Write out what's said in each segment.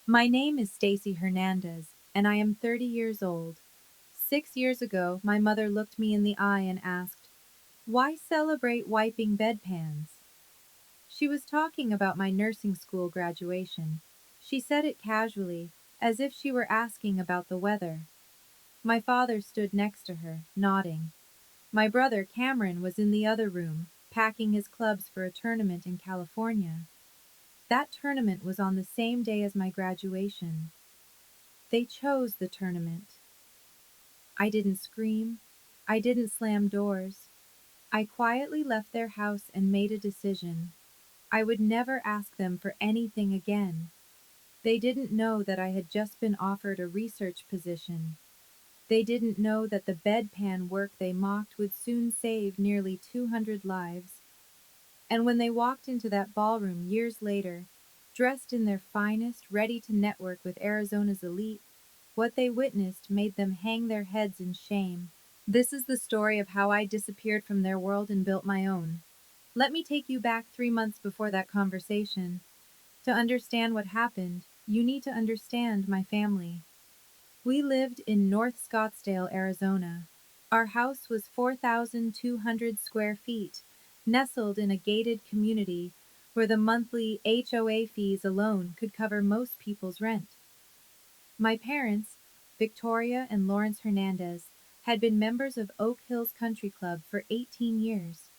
My name is Stacy Hernandez, and I am 30 years old. 6 years ago, my mother looked me in the eye and asked, "Why celebrate wiping bedpans?" She was talking about my nursing school graduation. She said it casually, as if she were asking about the weather. My father stood next to her, nodding. My brother Cameron was in the other room, packing his clubs for a tournament in California. That tournament was on the same day as my graduation. They chose the tournament. I didn't scream. I didn't slam doors. I quietly left their house and made a decision. I would never ask them for anything again. They didn't know that I had just been offered a research position. They didn't know that the bedpan work they mocked would soon save nearly 200 lives. And when they walked into that ballroom years later, dressed in their finest, ready to network with Arizona's elite, what they witnessed made them hang their heads in shame. This is the story of how I disappeared from their world and built my own. Let me take you back 3 months before that conversation. To understand what happened, you need to understand my family. We lived in North Scottsdale, Arizona. Our house was 4,200 square feet, nestled in a gated community where the monthly HOA fees alone could cover most people's rent. My parents, Victoria and Lawrence Hernandez, had been members of Oak Hills Country Club for 18 years.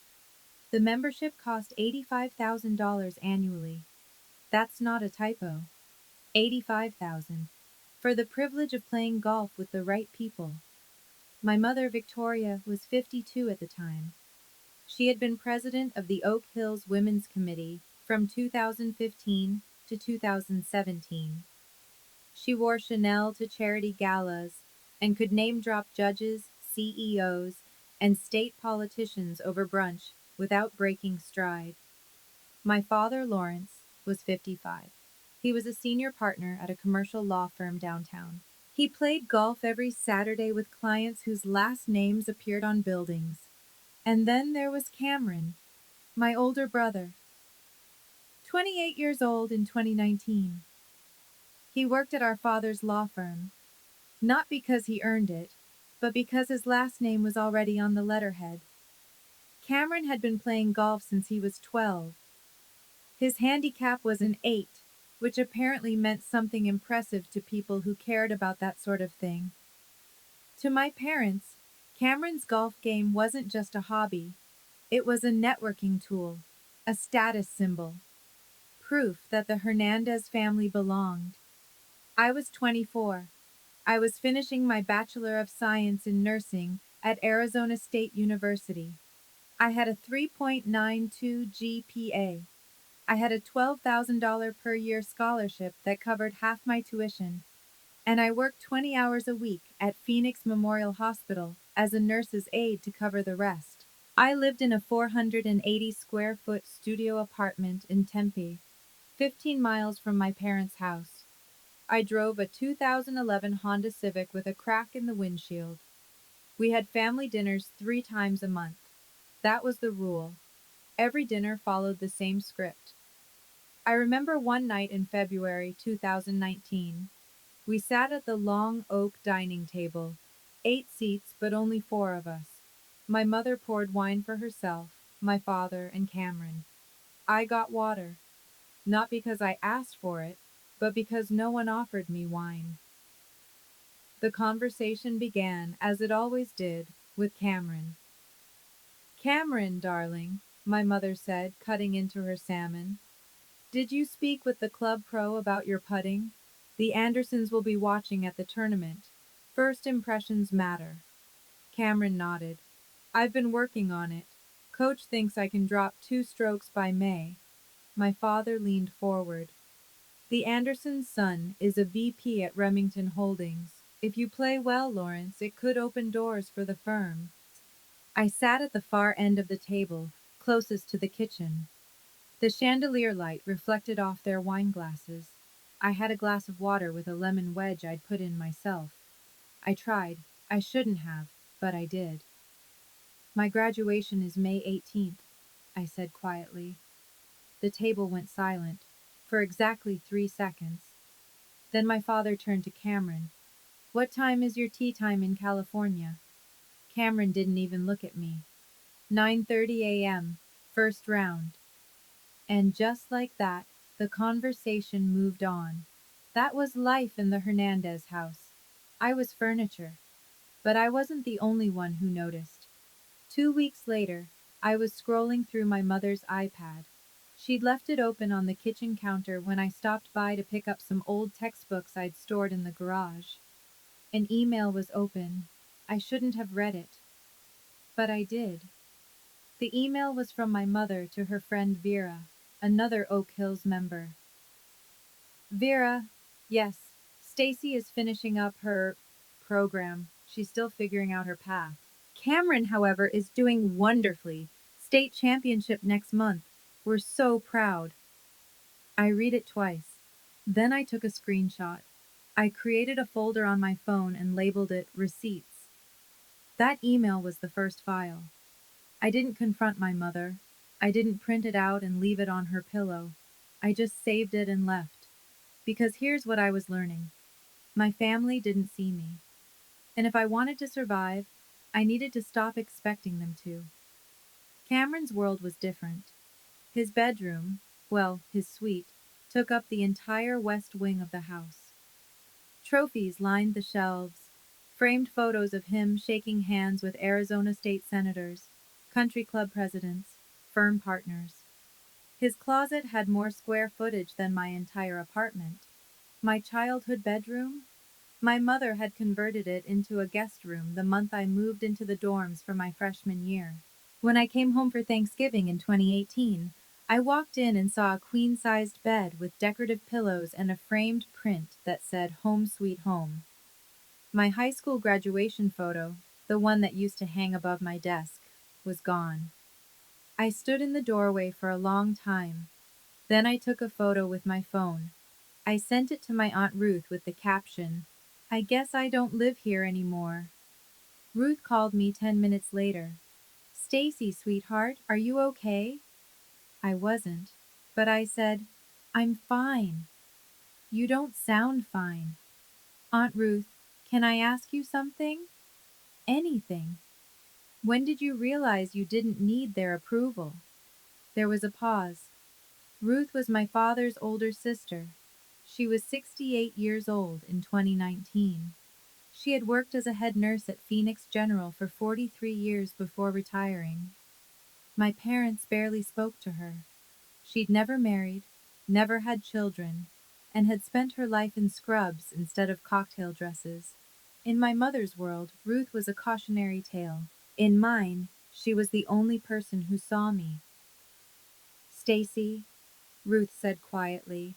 The membership cost $85,000 annually. That's not a typo. 85,000 for the privilege of playing golf with the right people. My mother, Victoria, was 52 at the time. She had been president of the Oak Hills Women's Committee from 2015 to 2017. She wore Chanel to charity galas and could name drop judges, CEOs, and state politicians over brunch without breaking stride. My father, Lawrence, was 55. He was a senior partner at a commercial law firm downtown. He played golf every Saturday with clients whose last names appeared on buildings. And then there was Cameron, my older brother, 28 years old in 2019. He worked at our father's law firm, not because he earned it, but because his last name was already on the letterhead. Cameron had been playing golf since he was 12. His handicap was an 8, which apparently meant something impressive to people who cared about that sort of thing. To my parents, Cameron's golf game wasn't just a hobby. It was a networking tool, a status symbol, proof that the Hernandez family belonged. I was 24. I was finishing my Bachelor of Science in Nursing at Arizona State University. I had a 3.92 GPA. I had a $12,000 per year scholarship that covered half my tuition, and I worked 20 hours a week at Phoenix Memorial Hospital as a nurse's aide to cover the rest. I lived in a 480 square foot studio apartment in Tempe, 15 miles from my parents' house. I drove a 2011 Honda Civic with a crack in the windshield. We had family dinners 3 times a month. That was the rule. Every dinner followed the same script. I remember one night in February 2019. We sat at the long oak dining table, 8 seats but only 4 of us. My mother poured wine for herself, my father, and Cameron. I got water, not because I asked for it, but because no one offered me wine. The conversation began, as it always did, with Cameron. "Cameron, darling," my mother said, cutting into her salmon. "Did you speak with the club pro about your putting? The Andersons will be watching at the tournament. First impressions matter." Cameron nodded. "I've been working on it. Coach thinks I can drop 2 strokes by May." My father leaned forward. "The Andersons' son is a VP at Remington Holdings. If you play well, Lawrence, it could open doors for the firm." I sat at the far end of the table, closest to the kitchen. The chandelier light reflected off their wine glasses. I had a glass of water with a lemon wedge I'd put in myself. I tried. I shouldn't have, but I did. "My graduation is May 18th, I said quietly. The table went silent, for exactly 3 seconds. Then my father turned to Cameron. What time is your tea time in California? Cameron didn't even look at me. 9:30 a.m., first round. And just like that, the conversation moved on. That was life in the Hernandez house. I was furniture. But I wasn't the only one who noticed. 2 weeks later, I was scrolling through my mother's iPad. She'd left it open on the kitchen counter when I stopped by to pick up some old textbooks I'd stored in the garage. An email was open. I shouldn't have read it. But I did. The email was from my mother to her friend Vera, another Oak Hills member. Vera, yes, Stacy is finishing up her program. She's still figuring out her path. Cameron, however, is doing wonderfully. State championship next month. We're so proud. I read it twice. Then I took a screenshot. I created a folder on my phone and labeled it Receipts. That email was the first file. I didn't confront my mother. I didn't print it out and leave it on her pillow. I just saved it and left. Because here's what I was learning. My family didn't see me. And if I wanted to survive, I needed to stop expecting them to. Cameron's world was different. His bedroom, well, his suite, took up the entire west wing of the house. Trophies lined the shelves, framed photos of him shaking hands with Arizona state senators, country club presidents, firm partners. His closet had more square footage than my entire apartment. My childhood bedroom? My mother had converted it into a guest room the month I moved into the dorms for my freshman year. When I came home for Thanksgiving in 2018, I walked in and saw a queen-sized bed with decorative pillows and a framed print that said Home Sweet Home. My high school graduation photo, the one that used to hang above my desk, was gone. I stood in the doorway for a long time. Then I took a photo with my phone. I sent it to my Aunt Ruth with the caption, "I guess I don't live here anymore." Ruth called me 10 minutes later. "Stacy, sweetheart, are you okay?" I wasn't, but I said, "I'm fine." "You don't sound fine." "Aunt Ruth, can I ask you something?" "Anything." "When did you realize you didn't need their approval?" There was a pause. Ruth was my father's older sister. She was 68 years old in 2019. She had worked as a head nurse at Phoenix General for 43 years before retiring. My parents barely spoke to her. She'd never married, never had children, and had spent her life in scrubs instead of cocktail dresses. In my mother's world, Ruth was a cautionary tale. In mine, she was the only person who saw me. "Stacy," Ruth said quietly,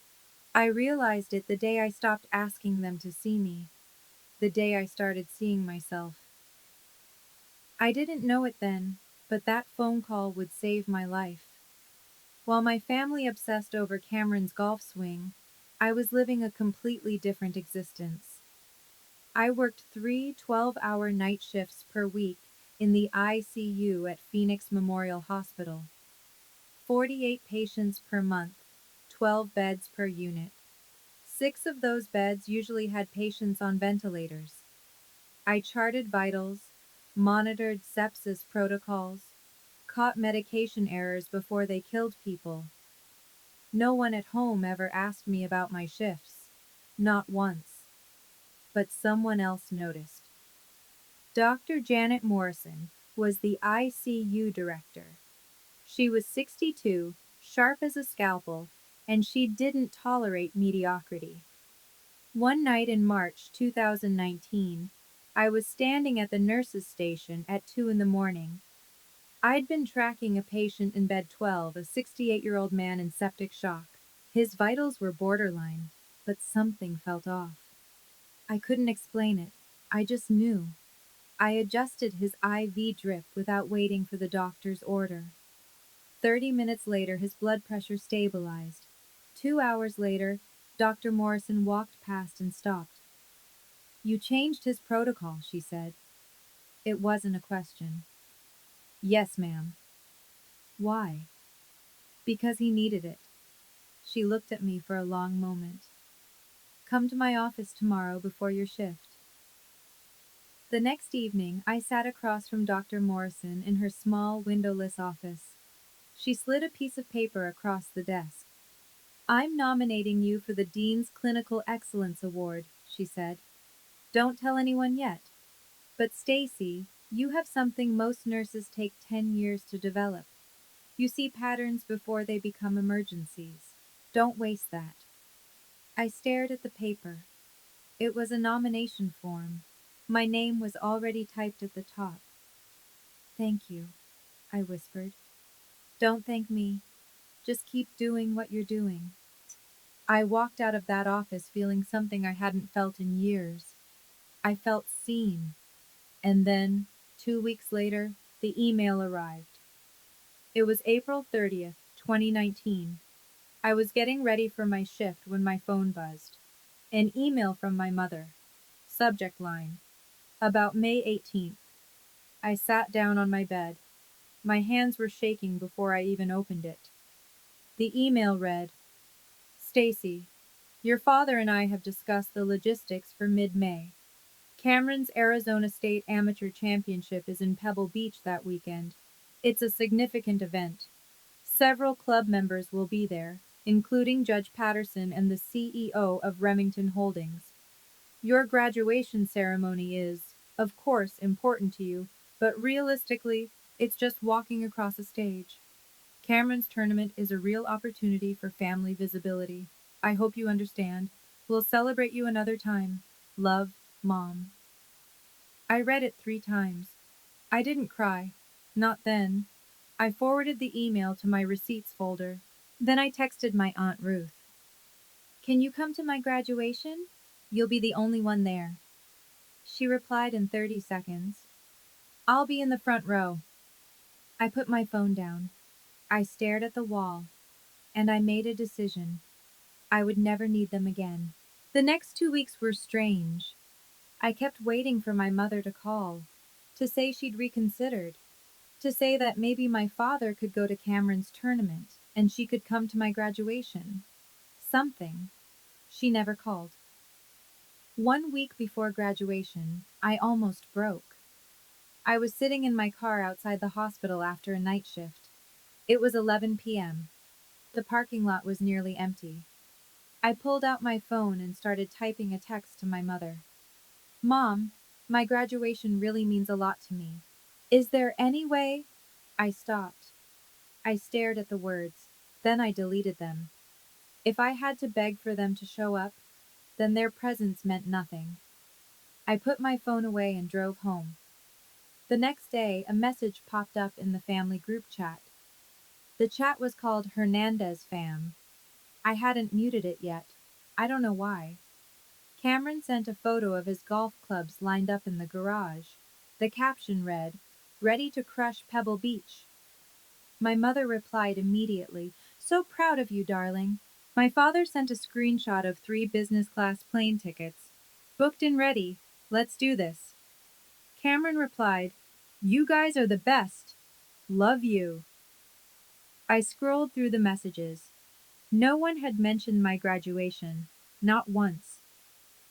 "I realized it the day I stopped asking them to see me, the day I started seeing myself. I didn't know it then, but that phone call would save my life. While my family obsessed over Cameron's golf swing, I was living a completely different existence. I worked 3 12-hour night shifts per week in the ICU at Phoenix Memorial Hospital. 48 patients per month, 12 beds per unit. 6 of those beds usually had patients on ventilators. I charted vitals, monitored sepsis protocols, caught medication errors before they killed people. No one at home ever asked me about my shifts. Not once. But someone else noticed. Dr. Janet Morrison was the ICU director. She was 62, sharp as a scalpel, and she didn't tolerate mediocrity. One night in March 2019, I was standing at the nurse's station at 2 in the morning. I'd been tracking a patient in bed 12, a 68-year-old man in septic shock. His vitals were borderline, but something felt off. I couldn't explain it. I just knew. I adjusted his IV drip without waiting for the doctor's order. 30 minutes later, his blood pressure stabilized. 2 hours later, Dr. Morrison walked past and stopped. "You changed his protocol," she said. It wasn't a question. "Yes, ma'am." "Why?" "Because he needed it." She looked at me for a long moment. Come to my office tomorrow before your shift. The next evening, I sat across from Dr. Morrison in her small, windowless office. She slid a piece of paper across the desk. I'm nominating you for the Dean's Clinical Excellence Award, she said. Don't tell anyone yet. But Stacy, you have something most nurses take 10 years to develop. You see patterns before they become emergencies. Don't waste that. I stared at the paper. It was a nomination form. My name was already typed at the top. Thank you, I whispered. Don't thank me. Just keep doing what you're doing. I walked out of that office feeling something I hadn't felt in years. I felt seen. And then, 2 weeks later, the email arrived. It was April 30th, 2019. I was getting ready for my shift when my phone buzzed. An email from my mother. Subject line. About May 18th. I sat down on my bed. My hands were shaking before I even opened it. The email read, Stacy, your father and I have discussed the logistics for mid-May. Cameron's Arizona State Amateur Championship is in Pebble Beach that weekend. It's a significant event. Several club members will be there, including Judge Patterson and the CEO of Remington Holdings. Your graduation ceremony is, of course, important to you, but realistically, it's just walking across a stage. Cameron's tournament is a real opportunity for family visibility. I hope you understand. We'll celebrate you another time. Love, Mom. I read it 3 times. I didn't cry. Not then. I forwarded the email to my receipts folder. Then I texted my Aunt Ruth. Can you come to my graduation? You'll be the only one there. She replied in 30 seconds. I'll be in the front row. I put my phone down. I stared at the wall. And I made a decision. I would never need them again. The next 2 weeks were strange. I kept waiting for my mother to call, to say she'd reconsidered, to say that maybe my father could go to Cameron's tournament and she could come to my graduation. Something. She never called. 1 week before graduation, I almost broke. I was sitting in my car outside the hospital after a night shift. It was 11 p.m. The parking lot was nearly empty. I pulled out my phone and started typing a text to my mother. Mom, my graduation really means a lot to me. Is there any way? I stopped. I stared at the words. Then I deleted them. If I had to beg for them to show up, then their presence meant nothing. I put my phone away and drove home. The next day, a message popped up in the family group chat. The chat was called Hernandez Fam. I hadn't muted it yet. I don't know why. Cameron sent a photo of his golf clubs lined up in the garage. The caption read, Ready to crush Pebble Beach. My mother replied immediately, So proud of you, darling. My father sent a screenshot of 3 business class plane tickets. Booked and ready. Let's do this. Cameron replied, You guys are the best. Love you. I scrolled through the messages. No one had mentioned my graduation. Not once.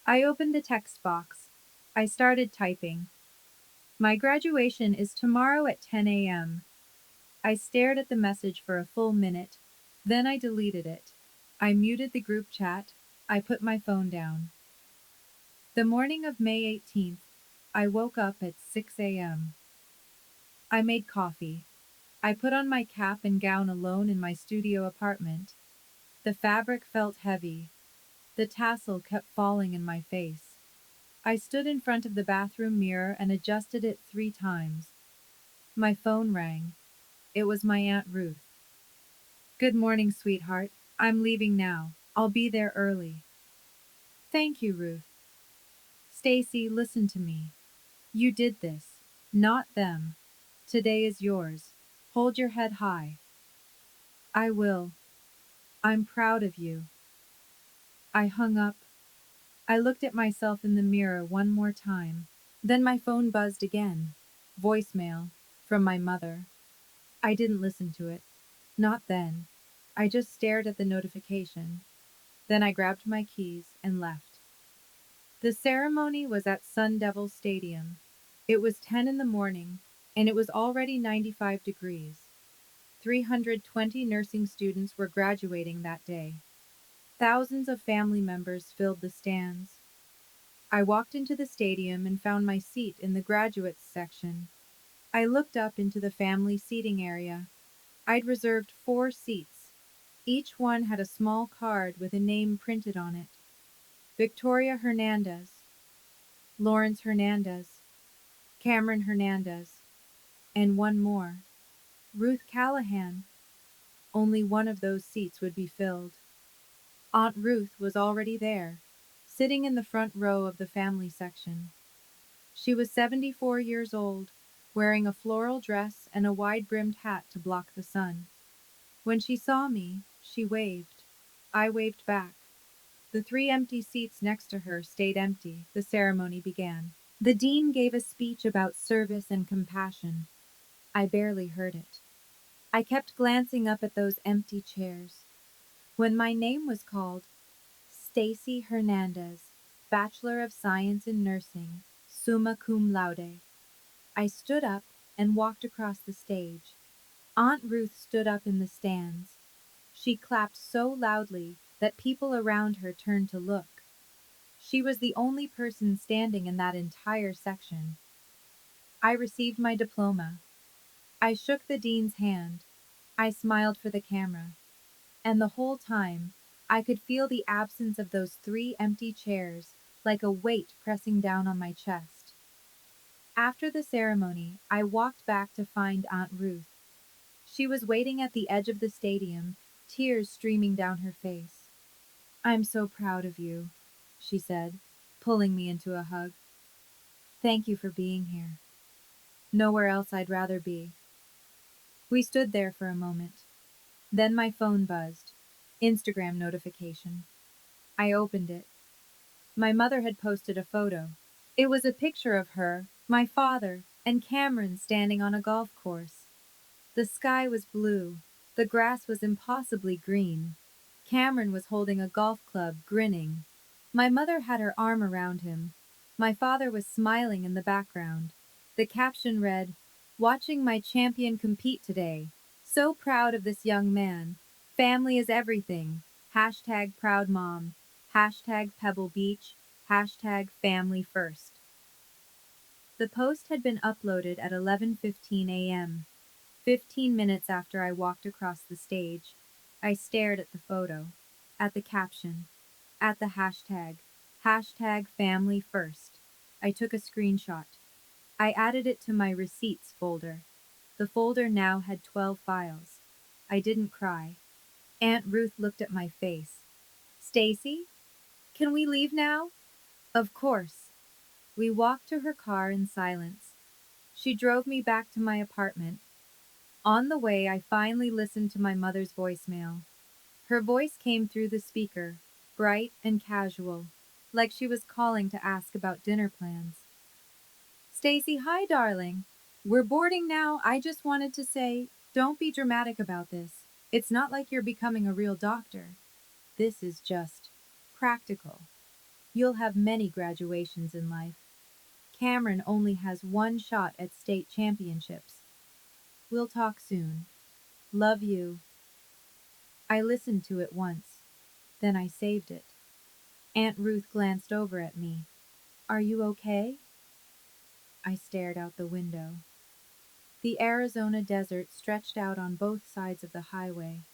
I opened the text box. I started typing. My graduation is tomorrow at 10 a.m. I stared at the message for a full minute. Then I deleted it. I muted the group chat. I put my phone down. The morning of May 18th, I woke up at 6 a.m. I made coffee. I put on my cap and gown alone in my studio apartment. The fabric felt heavy. The tassel kept falling in my face. I stood in front of the bathroom mirror and adjusted it 3 times. My phone rang. It was my Aunt Ruth. Good morning, sweetheart. I'm leaving now. I'll be there early. Thank you, Ruth. Stacy, listen to me. You did this. Not them. Today is yours. Hold your head high. I will. I'm proud of you. I hung up. I looked at myself in the mirror one more time. Then my phone buzzed again. Voicemail. From my mother. I didn't listen to it. Not then. I just stared at the notification. Then I grabbed my keys and left. The ceremony was at Sun Devil Stadium. It was 10 in the morning, and it was already 95 degrees. 320 nursing students were graduating that day. Thousands of family members filled the stands. I walked into the stadium and found my seat in the graduates section. I looked up into the family seating area. I'd reserved 4 seats. Each one had a small card with a name printed on it. Victoria Hernandez, Lawrence Hernandez, Cameron Hernandez, and one more. Ruth Callahan. Only one of those seats would be filled. Aunt Ruth was already there, sitting in the front row of the family section. She was 74 years old, wearing a floral dress and a wide-brimmed hat to block the sun. When she saw me, she waved. I waved back. The 3 empty seats next to her stayed empty. The ceremony began. The dean gave a speech about service and compassion. I barely heard it. I kept glancing up at those empty chairs. When my name was called, Stacy Hernandez, Bachelor of Science in Nursing, summa cum laude. I stood up and walked across the stage. Aunt Ruth stood up in the stands. She clapped so loudly that people around her turned to look. She was the only person standing in that entire section. I received my diploma. I shook the dean's hand. I smiled for the camera. And the whole time, I could feel the absence of those 3 empty chairs like a weight pressing down on my chest. After the ceremony, I walked back to find Aunt Ruth. She was waiting at the edge of the stadium, tears streaming down her face. "I'm so proud of you," she said, pulling me into a hug. "Thank you for being here. Nowhere else I'd rather be." We stood there for a moment. Then my phone buzzed. Instagram notification. I opened it. My mother had posted a photo. It was a picture of her, my father, and Cameron standing on a golf course. The sky was blue. The grass was impossibly green. Cameron was holding a golf club, grinning. My mother had her arm around him. My father was smiling in the background. The caption read, "Watching my champion compete today. So proud of this young man. Family is everything. Hashtag proud mom. Hashtag Pebble Beach. Hashtag family first." The post had been uploaded at 11:15 a.m. 15 minutes after I walked across the stage. I stared at the photo, at the caption, at the hashtag family first. I took a screenshot. I added it to my receipts folder. The folder now had 12 files. I didn't cry. Aunt Ruth looked at my face. "Stacy, can we leave now?" "Of course." We walked to her car in silence. She drove me back to my apartment. On the way, I finally listened to my mother's voicemail. Her voice came through the speaker, bright and casual, like she was calling to ask about dinner plans. "Stacy, hi darling. We're boarding now. I just wanted to say, don't be dramatic about this. It's not like you're becoming a real doctor. This is just practical. You'll have many graduations in life. Cameron only has one shot at state championships. We'll talk soon. Love you." I listened to it once. Then I saved it. Aunt Ruth glanced over at me. "Are you okay?" I stared out the window. The Arizona desert stretched out on both sides of the highway.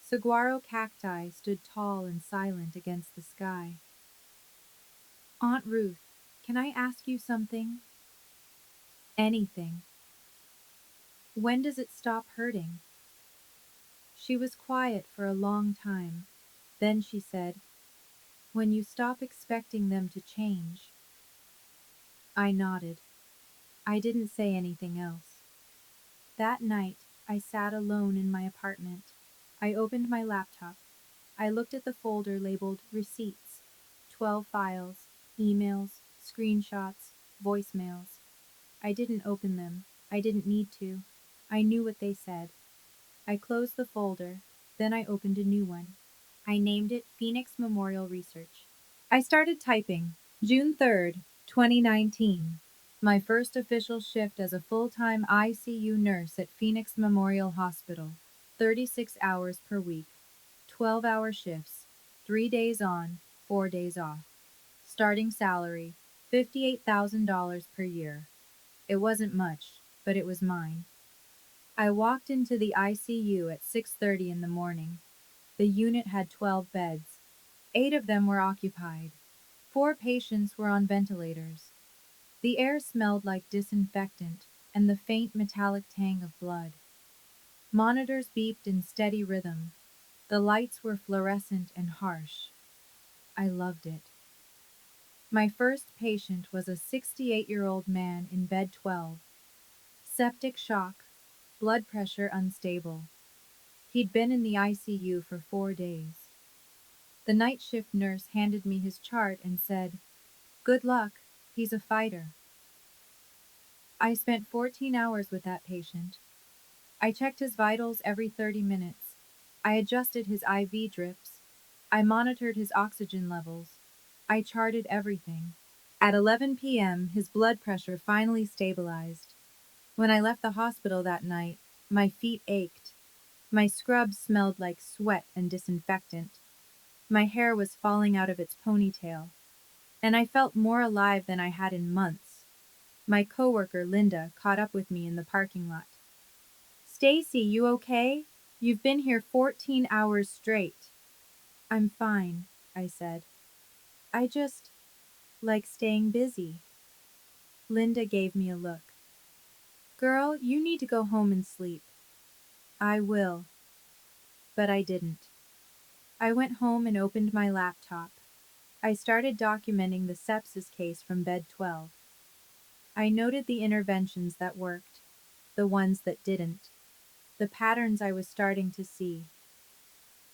Saguaro cacti stood tall and silent against the sky. "Aunt Ruth, can I ask you something?" "Anything." "When does it stop hurting?" She was quiet for a long time. Then she said, "When you stop expecting them to change." I nodded. I didn't say anything else. That night, I sat alone in my apartment. I opened my laptop. I looked at the folder labeled Receipts. 12 files, emails, screenshots, voicemails. I didn't open them. I didn't need to. I knew what they said. I closed the folder. Then I opened a new one. I named it Phoenix Memorial Research. I started typing. June 3rd, 2019. My first official shift as a full-time ICU nurse at Phoenix Memorial Hospital. 36 hours per week. 12-hour shifts. 3 days on, 4 days off. Starting salary, $58,000 per year. It wasn't much, but it was mine. I walked into the ICU at 6:30 in the morning. The unit had 12 beds. 8 of them were occupied. 4 patients were on ventilators. The air smelled like disinfectant and the faint metallic tang of blood. Monitors beeped in steady rhythm. The lights were fluorescent and harsh. I loved it. My first patient was a 68-year-old man in bed 12. Septic shock, blood pressure unstable. He'd been in the ICU for 4 days. The night shift nurse handed me his chart and said, "Good luck, he's a fighter." I spent 14 hours with that patient. I checked his vitals every 30 minutes. I adjusted his IV drips. I monitored his oxygen levels. I charted everything. At 11 p.m., his blood pressure finally stabilized. When I left the hospital that night, my feet ached. My scrub smelled like sweat and disinfectant. My hair was falling out of its ponytail, and I felt more alive than I had in months. My coworker Linda caught up with me in the parking lot. "Stacy, you okay? You've been here 14 hours straight." "I'm fine," I said. "I just like staying busy." Linda gave me a look. "Girl, you need to go home and sleep." "I will." But I didn't. I went home and opened my laptop. I started documenting the sepsis case from bed 12. I noted the interventions that worked, the ones that didn't, the patterns I was starting to see.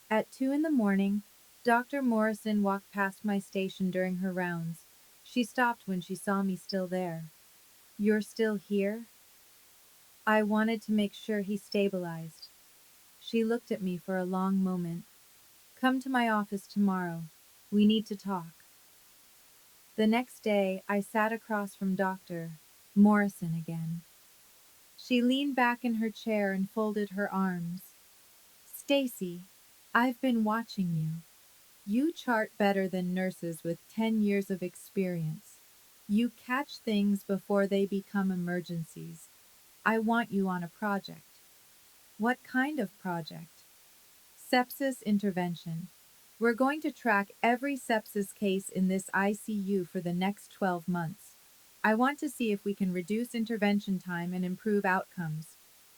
At 2 in the morning, Dr. Morrison walked past my station during her rounds. She stopped when she saw me still there. "You're still here?" I wanted to make sure he stabilized. She looked at me for a long moment. "Come to my office tomorrow. We need to talk." The next day, I sat across from Dr. Morrison again. She leaned back in her chair and folded her arms. "Stacy, I've been watching you. You chart better than nurses with 10 years of experience. You catch things before they become emergencies. I want you on a project." "What kind of project?" "Sepsis intervention. We're going to track every sepsis case in this ICU for the next 12 months. I want to see if we can reduce intervention time and improve outcomes.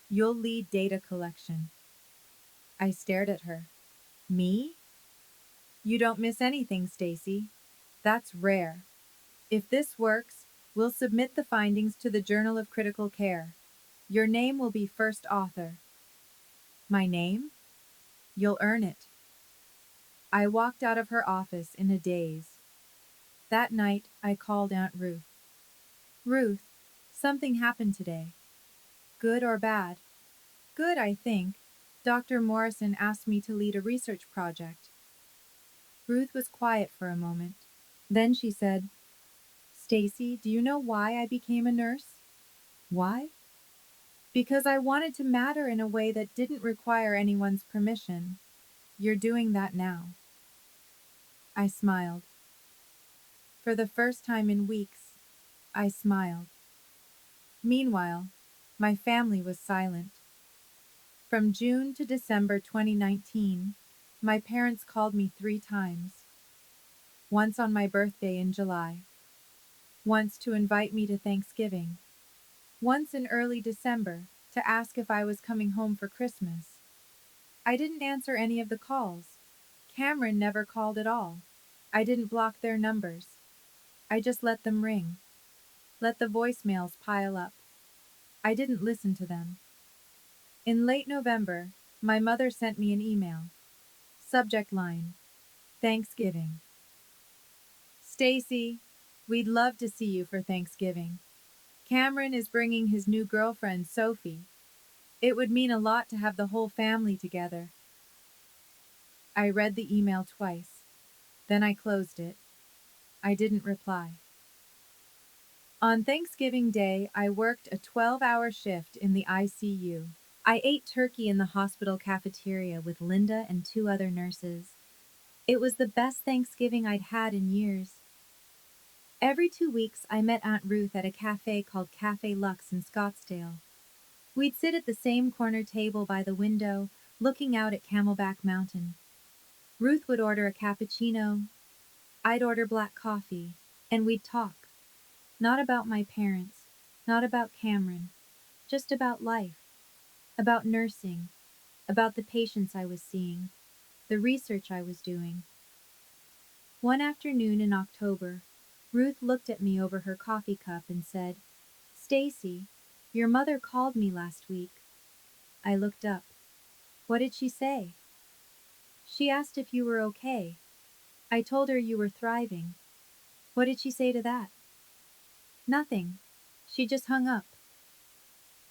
You'll lead data collection." I stared at her. "Me?" "You don't miss anything, Stacy. That's rare. If this works, we'll submit the findings to the Journal of Critical Care. Your name will be first author." "My name?" "You'll earn it." I walked out of her office in a daze. That night, I called Aunt Ruth. "Ruth, something happened today." "Good or bad?" "Good, I think. Dr. Morrison asked me to lead a research project." Ruth was quiet for a moment. Then she said, "Stacy, do you know why I became a nurse?" "Why?" "Because I wanted to matter in a way that didn't require anyone's permission. You're doing that now." I smiled. For the first time in weeks, I smiled. Meanwhile, my family was silent. From June to December 2019, my parents called me 3 times. Once on my birthday in July. Once to invite me to Thanksgiving. Once in early December to ask if I was coming home for Christmas. I didn't answer any of the calls. Cameron never called at all. I didn't block their numbers. I just let them ring. Let the voicemails pile up. I didn't listen to them. In late November, my mother sent me an email. Subject line: Thanksgiving. "Stacy, we'd love to see you for Thanksgiving. Cameron is bringing his new girlfriend, Sophie. It would mean a lot to have the whole family together." I read the email twice. Then I closed it. I didn't reply. On Thanksgiving Day, I worked a 12-hour shift in the ICU. I ate turkey in the hospital cafeteria with Linda and two other nurses. It was the best Thanksgiving I'd had in years. Every 2 weeks, I met Aunt Ruth at a cafe called Cafe Lux in Scottsdale. We'd sit at the same corner table by the window, looking out at Camelback Mountain. Ruth would order a cappuccino, I'd order black coffee, and we'd talk. Not about my parents, not about Cameron, just about life, about nursing, about the patients I was seeing, the research I was doing. One afternoon in October, Ruth looked at me over her coffee cup and said, "Stacy, your mother called me last week." I looked up. "What did she say?" "She asked if you were okay. I told her you were thriving." "What did she say to that?" "Nothing. She just hung up."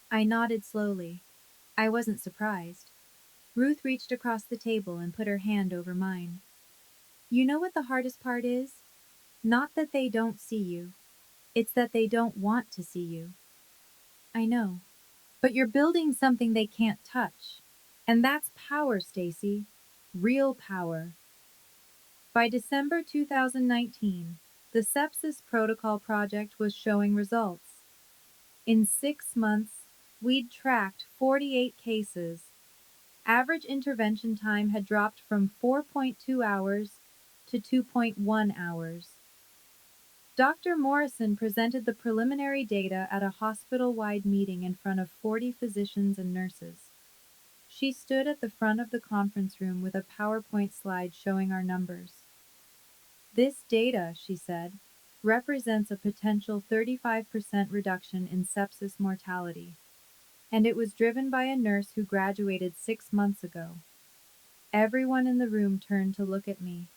I nodded slowly. I wasn't surprised. Ruth reached across the table and put her hand over mine. "You know what the hardest part is? Not that they don't see you. It's that they don't want to see you." "I know. But you're building something they can't touch. And that's power, Stacy. Real power." By December 2019, the Sepsis Protocol Project was showing results. In 6 months, we'd tracked 48 cases. Average intervention time had dropped from 4.2 hours to 2.1 hours. Dr. Morrison presented the preliminary data at a hospital-wide meeting in front of 40 physicians and nurses. She stood at the front of the conference room with a PowerPoint slide showing our numbers. "This data," she said, "represents a potential 35% reduction in sepsis mortality. And it was driven by a nurse who graduated 6 months ago." Everyone in the room turned to look at me.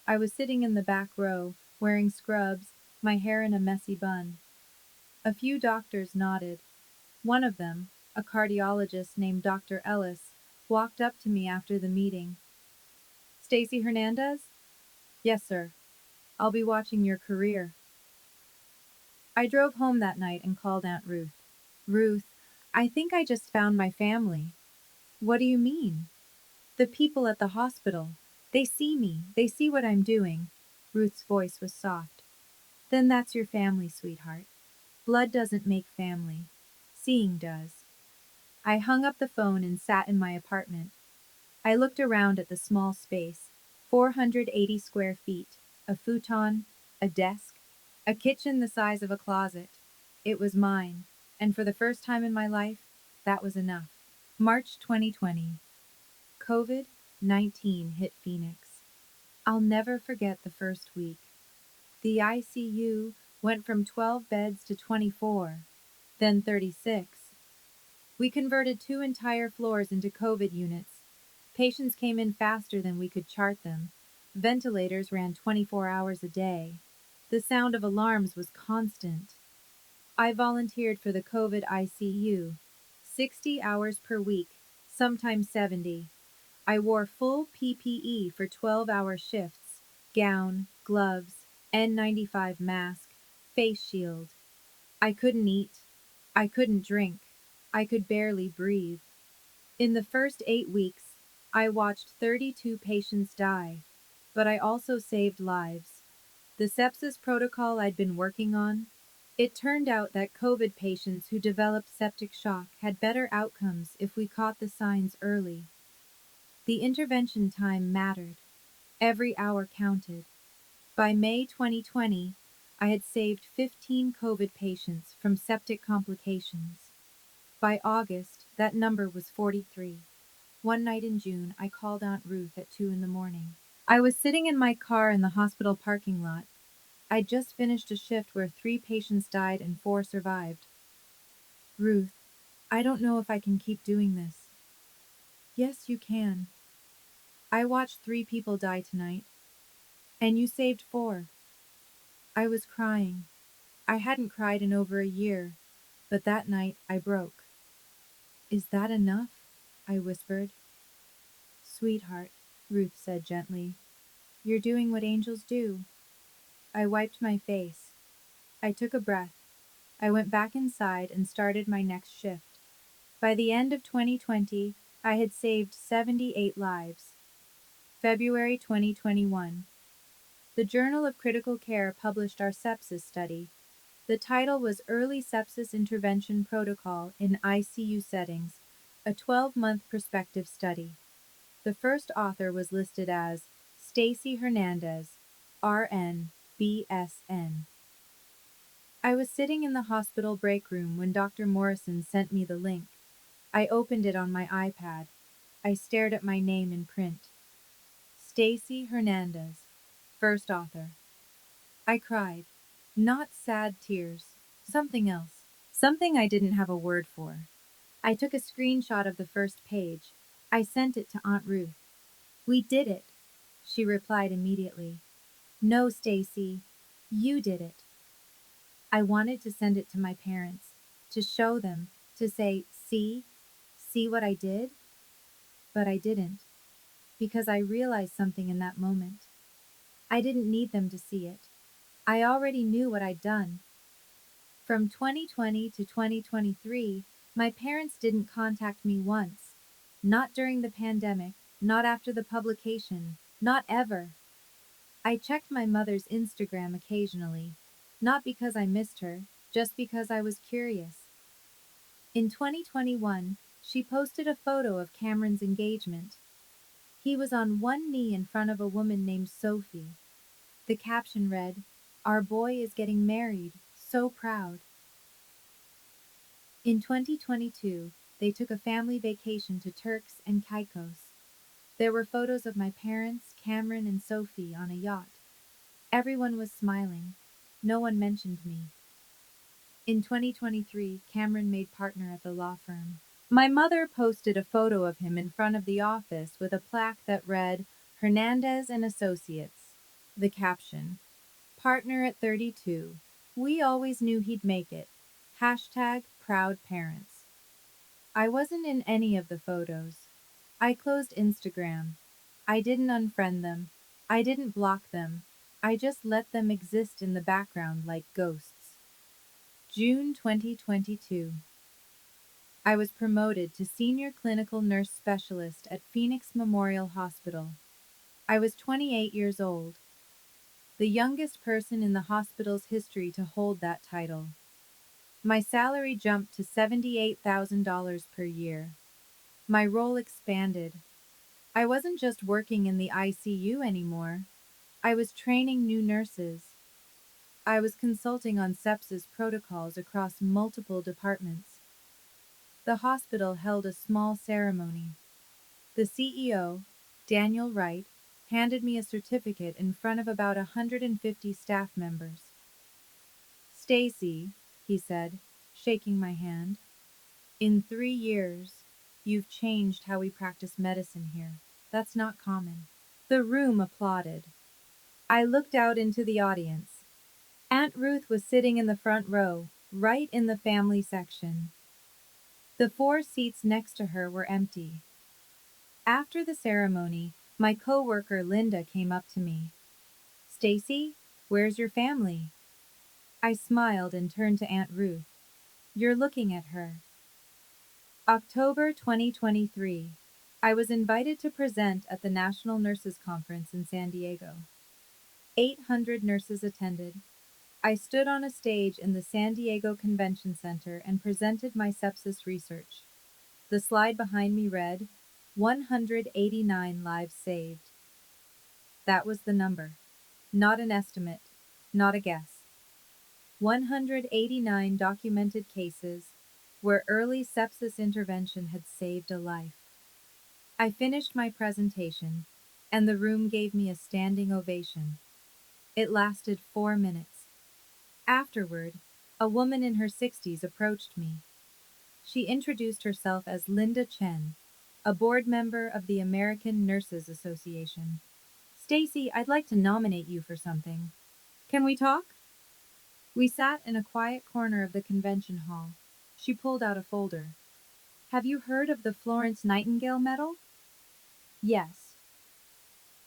I was sitting in the back row, wearing scrubs, my hair in a messy bun. A few doctors nodded. One of them, a cardiologist named Dr. Ellis, walked up to me after the meeting. "Stacy Hernandez?" "Yes, sir. I'll be watching your career." I drove home that night and called Aunt Ruth. "Ruth, I think I just found my family." "What do you mean?" "The people at the hospital. They see me. They see what I'm doing." Ruth's voice was soft. "Then that's your family, sweetheart. Blood doesn't make family. Seeing does." I hung up the phone and sat in my apartment. I looked around at the small space, 480 square feet, a futon, a desk, a kitchen the size of a closet. It was mine, and for the first time in my life, that was enough. March 2020. COVID-19 hit Phoenix. I'll never forget the first week. The ICU went from 12 beds to 24, then 36. We converted 2 entire floors into COVID units. Patients came in faster than we could chart them. Ventilators ran 24 hours a day. The sound of alarms was constant. I volunteered for the COVID ICU, 60 hours per week, sometimes 70. I wore full PPE for 12-hour shifts, gown, gloves, N95 mask, face shield. I couldn't eat. I couldn't drink. I could barely breathe. In the first 8 weeks, I watched 32 patients die, but I also saved lives. The sepsis protocol I'd been working on, it turned out that COVID patients who developed septic shock had better outcomes if we caught the signs early. The intervention time mattered. Every hour counted. By May 2020, I had saved 15 COVID patients from septic complications. By August, that number was 43. One night in June, I called Aunt Ruth at 2 in the morning. I was sitting in my car in the hospital parking lot. I'd just finished a shift where 3 patients died and 4 survived. "Ruth, I don't know if I can keep doing this." "Yes, you can. I watched 3 people die tonight. And you saved 4. I was crying. I hadn't cried in over a year, but that night I broke. "Is that enough?" I whispered. "Sweetheart," Ruth said gently, "you're doing what angels do." I wiped my face. I took a breath. I went back inside and started my next shift. By the end of 2020, I had saved 78 lives. February 2021. The Journal of Critical Care published our sepsis study. The title was Early Sepsis Intervention Protocol in ICU Settings, a 12-month prospective study. The first author was listed as Stacy Hernandez, RN, BSN. I was sitting in the hospital break room when Dr. Morrison sent me the link. I opened it on my iPad. I stared at my name in print. Stacy Hernandez, first author. I cried. Not sad tears. Something else. Something I didn't have a word for. I took a screenshot of the first page. I sent it to Aunt Ruth. We did it, she replied immediately. No, Stacy, you did it. I wanted to send it to my parents, to show them, to say, see what I did? But I didn't, because I realized something in that moment. I didn't need them to see it. I already knew what I'd done. From 2020 to 2023, my parents didn't contact me once. Not during the pandemic, not after the publication, not ever. I checked my mother's Instagram occasionally, not because I missed her, just because I was curious. In 2021, she posted a photo of Cameron's engagement. He was on one knee in front of a woman named Sophie. The caption read, "Our boy is getting married, so proud." In 2022, they took a family vacation to Turks and Caicos. There were photos of my parents, Cameron, and Sophie on a yacht. Everyone was smiling. No one mentioned me. In 2023, Cameron made partner at the law firm. My mother posted a photo of him in front of the office with a plaque that read, "Hernandez and Associates." The caption, "Partner at 32. We always knew he'd make it. Hashtag proud parents." I wasn't in any of the photos. I closed Instagram. I didn't unfriend them. I didn't block them. I just let them exist in the background like ghosts. June 2022. I was promoted to Senior Clinical Nurse Specialist at Phoenix Memorial Hospital. I was 28 years old, the youngest person in the hospital's history to hold that title. My salary jumped to $78,000 per year. My role expanded. I wasn't just working in the ICU anymore. I was training new nurses. I was consulting on sepsis protocols across multiple departments. The hospital held a small ceremony. The CEO, Daniel Wright, handed me a certificate in front of about 150 staff members. "Stacy," he said, shaking my hand, "in 3 years, you've changed how we practice medicine here. That's not common." The room applauded. I looked out into the audience. Aunt Ruth was sitting in the front row, right in the family section. The 4 seats next to her were empty. After the ceremony, my coworker Linda came up to me. "Stacy, where's your family?" I smiled and turned to Aunt Ruth. "You're looking at her." October 2023. I was invited to present at the National Nurses Conference in San Diego. 800 nurses attended. I stood on a stage in the San Diego Convention Center and presented my sepsis research. The slide behind me read, 189 lives saved. That was the number. Not an estimate, not a guess. 189 documented cases where early sepsis intervention had saved a life. I finished my presentation, and the room gave me a standing ovation. It lasted 4 minutes. Afterward, a woman in her 60s approached me. She introduced herself as Linda Chen, a board member of the American Nurses Association. "Stacy, I'd like to nominate you for something. Can we talk?" We sat in a quiet corner of the convention hall. She pulled out a folder. "Have you heard of the Florence Nightingale Medal?" "Yes."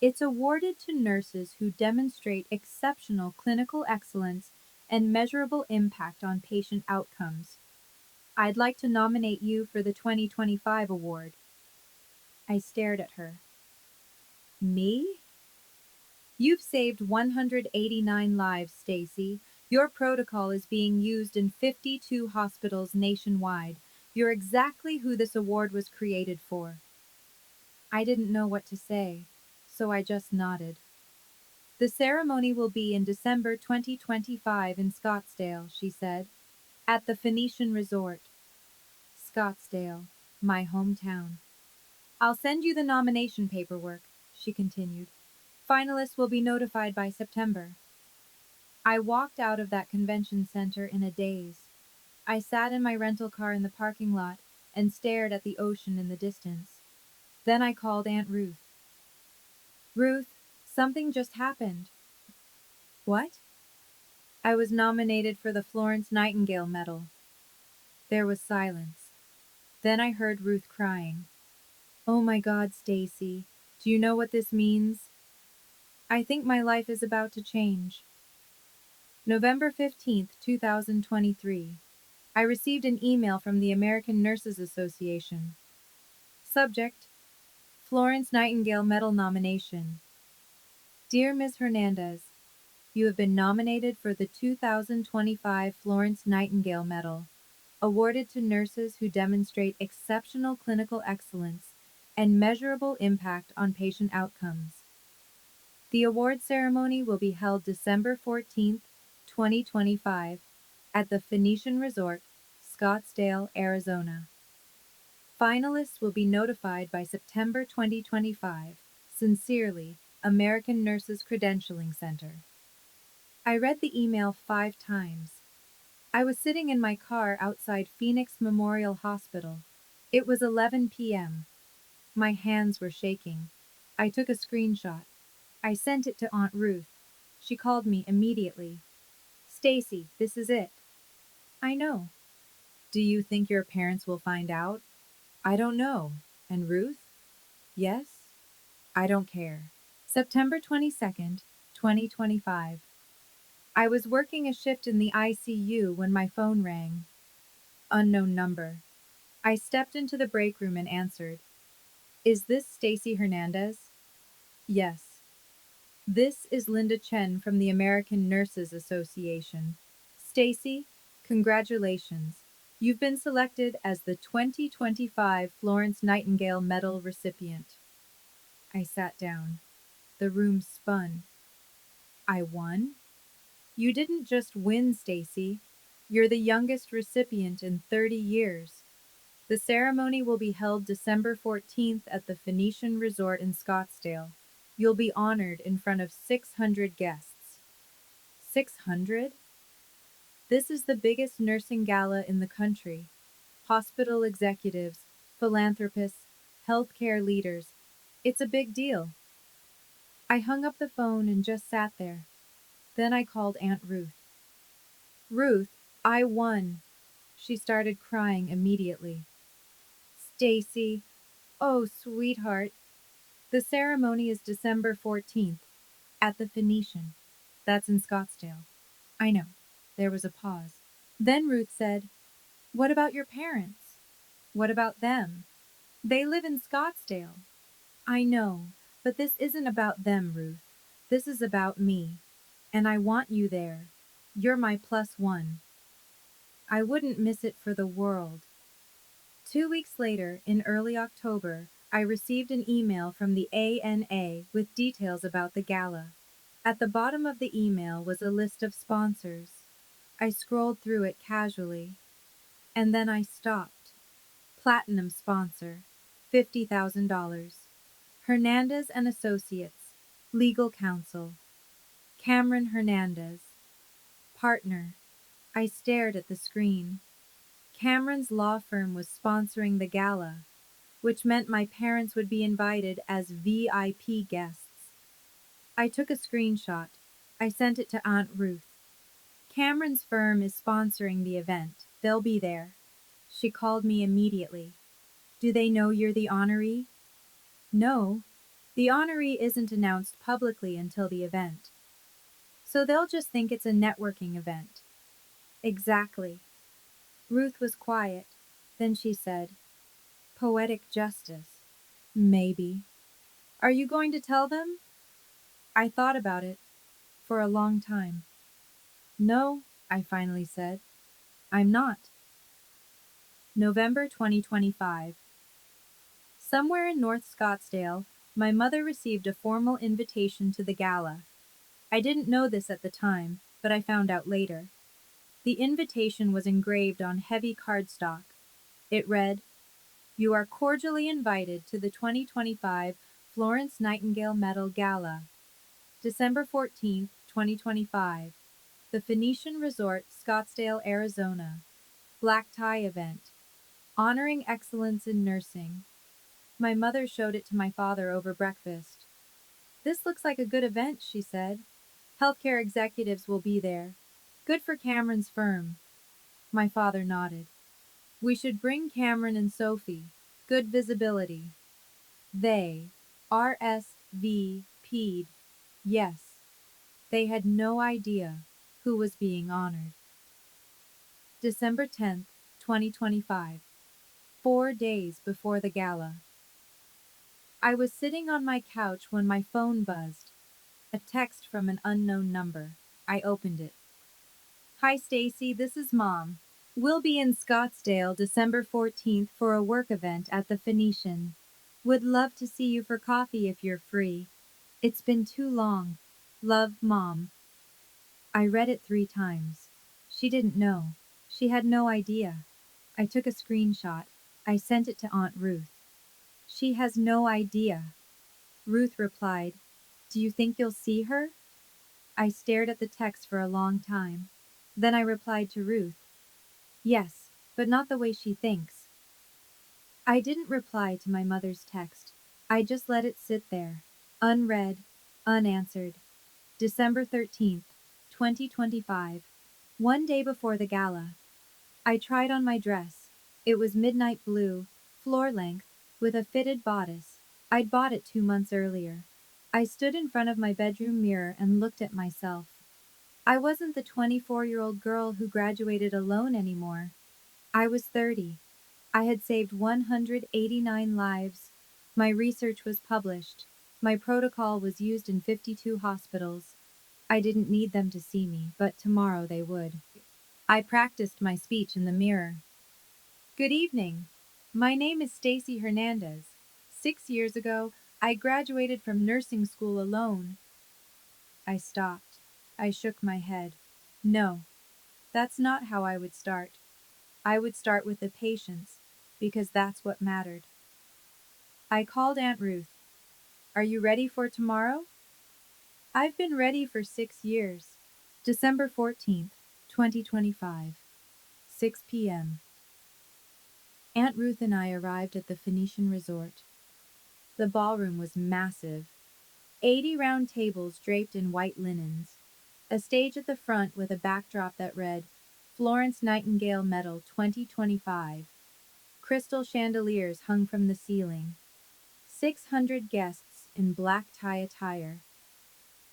It's awarded to nurses who demonstrate exceptional clinical excellence and measurable impact on patient outcomes. I'd like to nominate you for the 2025 award. I stared at her. Me? You've saved 189 lives, Stacy. Your protocol is being used in 52 hospitals nationwide. You're exactly who this award was created for. I didn't know what to say, so I just nodded. The ceremony will be in December 2025 in Scottsdale, she said, at the Phoenician Resort. Scottsdale, my hometown. I'll send you the nomination paperwork, she continued. Finalists will be notified by September. I walked out of that convention center in a daze. I sat in my rental car in the parking lot and stared at the ocean in the distance. Then I called Aunt Ruth. Ruth, something just happened. What? I was nominated for the Florence Nightingale Medal. There was silence. Then I heard Ruth crying. Oh my God, Stacy, do you know what this means? I think my life is about to change. November 15th, 2023. I received an email from the American Nurses Association. Subject: Florence Nightingale Medal nomination. Dear Ms. Hernandez, you have been nominated for the 2025 Florence Nightingale Medal, awarded to nurses who demonstrate exceptional clinical excellence and measurable impact on patient outcomes. The award ceremony will be held December 14th, 2025, at the Phoenician Resort, Scottsdale, Arizona. Finalists will be notified by September 2025. Sincerely, American Nurses Credentialing Center. I read the email 5 times. I was sitting in my car outside Phoenix Memorial Hospital. It was 11 p.m. My hands were shaking. I took a screenshot. I sent it to Aunt Ruth. She called me immediately. Stacy, this is it. I know. Do you think your parents will find out? I don't know. And Ruth? Yes? I don't care. September 22nd, 2025. I was working a shift in the ICU when my phone rang. Unknown number. I stepped into the break room and answered. Is this Stacy Hernandez? Yes. This is Linda Chen from the American Nurses Association. Stacy, congratulations. You've been selected as the 2025 Florence Nightingale Medal recipient. I sat down. The room spun. I won? You didn't just win, Stacy. You're the youngest recipient in 30 years. The ceremony will be held December 14th at the Phoenician Resort in Scottsdale. You'll be honored in front of 600 guests. 600? This is the biggest nursing gala in the country. Hospital executives, philanthropists, healthcare leaders. It's a big deal. I hung up the phone and just sat there. Then I called Aunt Ruth. Ruth, I won. She started crying immediately. Stacy, oh, sweetheart. The ceremony is December 14th at the Phoenician. That's in Scottsdale. I know. There was a pause. Then Ruth said, what about your parents? What about them? They live in Scottsdale. I know, but this isn't about them, Ruth. This is about me. And I want you there. You're my +1. I wouldn't miss it for the world. 2 weeks later, in early October, I received an email from the ANA with details about the gala. At the bottom of the email was a list of sponsors. I scrolled through it casually, and then I stopped. Platinum sponsor, $50,000. Hernandez and Associates, legal counsel. Cameron Hernandez, partner. I stared at the screen. Cameron's law firm was sponsoring the gala, which meant my parents would be invited as VIP guests. I took a screenshot. I sent it to Aunt Ruth. Cameron's firm is sponsoring the event. They'll be there. She called me immediately. Do they know you're the honoree? No. The honoree isn't announced publicly until the event, so they'll just think it's a networking event. Exactly. Ruth was quiet. Then she said, "Poetic justice. Maybe. Are you going to tell them?" I thought about it for a long time. "No," I finally said. "I'm not." November 2025. Somewhere in North Scottsdale, my mother received a formal invitation to the gala. I didn't know this at the time, but I found out later. The invitation was engraved on heavy cardstock. It read, "You are cordially invited to the 2025 Florence Nightingale Medal Gala, December 14th, 2025, the Phoenician Resort, Scottsdale, Arizona. Black tie event, honoring excellence in nursing." My mother showed it to my father over breakfast. "This looks like a good event," she said. "Healthcare executives will be there. Good for Cameron's firm." My father nodded. "We should bring Cameron and Sophie. Good visibility." They RSVP'd. Yes, they had no idea who was being honored. December 10th, 2025. 4 days before the gala. I was sitting on my couch when my phone buzzed. A text from an unknown number. I opened it. "Hi Stacy, this is Mom. We'll be in Scottsdale December 14th for a work event at the Phoenician. Would love to see you for coffee if you're free. It's been too long. Love, Mom." I read it 3 times. She didn't know. She had no idea. I took a screenshot. I sent it to Aunt Ruth. "She has no idea." Ruth replied, "Do you think you'll see her?" I stared at the text for a long time. Then I replied to Ruth, "Yes, but not the way she thinks." I didn't reply to my mother's text. I just let it sit there, unread, unanswered. December 13th, 2025. 1 day before the gala. I tried on my dress. It was midnight blue, floor length, with a fitted bodice. I'd bought it 2 months earlier. I stood in front of my bedroom mirror and looked at myself. I wasn't the 24-year-old girl who graduated alone anymore. I was 30. I had saved 189 lives. My research was published. My protocol was used in 52 hospitals. I didn't need them to see me, but tomorrow they would. I practiced my speech in the mirror. "Good evening. My name is Stacy Hernandez. 6 years ago, I graduated from nursing school alone." I stopped. I shook my head. No, that's not how I would start. I would start with the patients, because that's what mattered. I called Aunt Ruth. "Are you ready for tomorrow?" "I've been ready for 6 years. December 14th, 2025. 6 p.m. Aunt Ruth and I arrived at the Phoenician Resort. The ballroom was massive. 80 round tables draped in white linens. A stage at the front with a backdrop that read, "Florence Nightingale Medal 2025. Crystal chandeliers hung from the ceiling. 600 guests in black tie attire.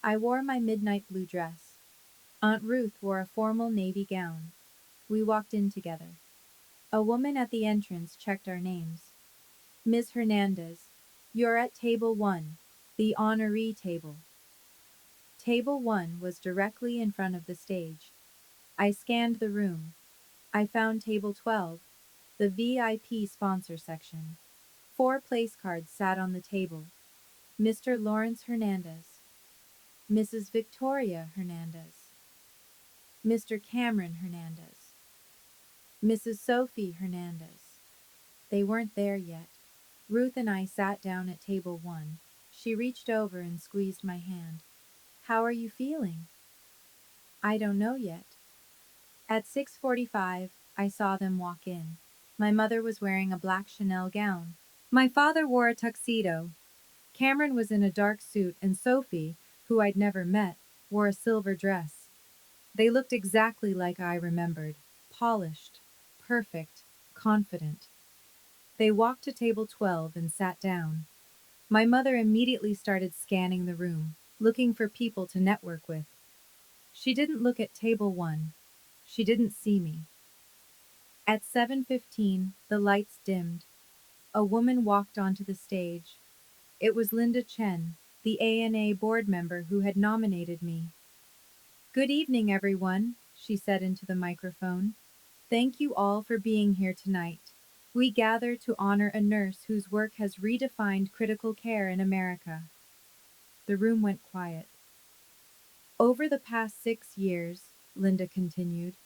I wore my midnight blue dress. Aunt Ruth wore a formal navy gown. We walked in together. A woman at the entrance checked our names. "Ms. Hernandez, you're at table 1, the honoree table." Table 1 was directly in front of the stage. I scanned the room. I found table 12, the VIP sponsor section. 4 place cards sat on the table. Mr. Lawrence Hernandez, Mrs. Victoria Hernandez, Mr. Cameron Hernandez, Mrs. Sophie Hernandez. They weren't there yet. Ruth and I sat down at table 1. She reached over and squeezed my hand. "How are you feeling?" "I don't know yet." At 6:45, I saw them walk in. My mother was wearing a black Chanel gown. My father wore a tuxedo. Cameron was in a dark suit, and Sophie, who I'd never met, wore a silver dress. They looked exactly like I remembered. Polished, perfect, confident. They walked to table 12 and sat down. My mother immediately started scanning the room, looking for people to network with. She didn't look at table 1. She didn't see me. At 7:15, the lights dimmed. A woman walked onto the stage. It was Linda Chen, the ANA board member who had nominated me. "Good evening, everyone," she said into the microphone. "Thank you all for being here tonight. We gather to honor a nurse whose work has redefined critical care in America." The room went quiet. "Over the past 6 years," Linda continued,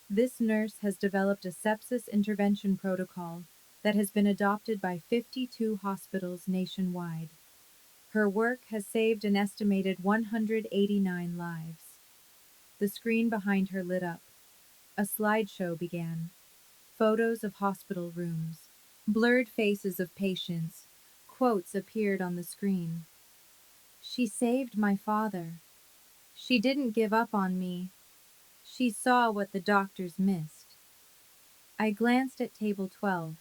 "this nurse has developed a sepsis intervention protocol that has been adopted by 52 hospitals nationwide. Her work has saved an estimated 189 lives." The screen behind her lit up. A slideshow began. Photos of hospital rooms. Blurred faces of patients. Quotes appeared on the screen. "She saved my father. She didn't give up on me. She saw what the doctors missed." I glanced at table 12.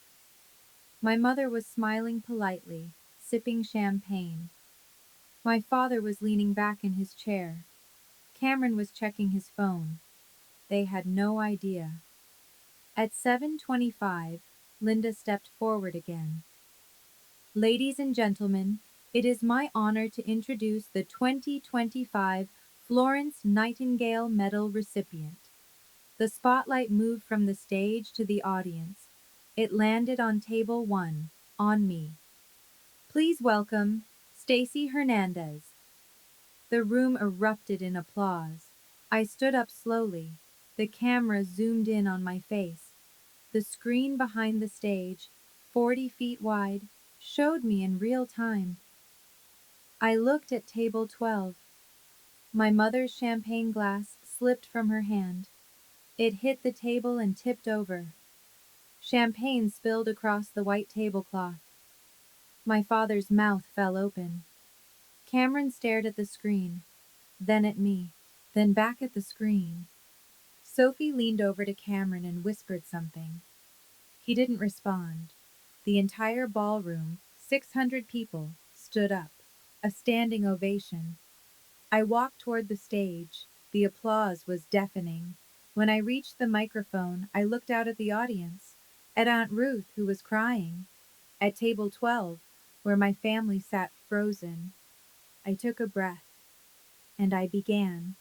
My mother was smiling politely, sipping champagne. My father was leaning back in his chair. Cameron was checking his phone. They had no idea. At 7:25, Linda stepped forward again. "Ladies and gentlemen, it is my honor to introduce the 2025 Florence Nightingale Medal recipient." The spotlight moved from the stage to the audience. It landed on table 1, on me. "Please welcome Stacy Hernandez." The room erupted in applause. I stood up slowly. The camera zoomed in on my face. The screen behind the stage, 40 feet wide, showed me in real time. I looked at table 12. My mother's champagne glass slipped from her hand. It hit the table and tipped over. Champagne spilled across the white tablecloth. My father's mouth fell open. Cameron stared at the screen, then at me, then back at the screen. Sophie leaned over to Cameron and whispered something. He didn't respond. The entire ballroom, 600 people, stood up. A standing ovation. I walked toward the stage. The applause was deafening. When I reached the microphone, I looked out at the audience, at Aunt Ruth, who was crying, at table 12, where my family sat frozen. I took a breath, and I began.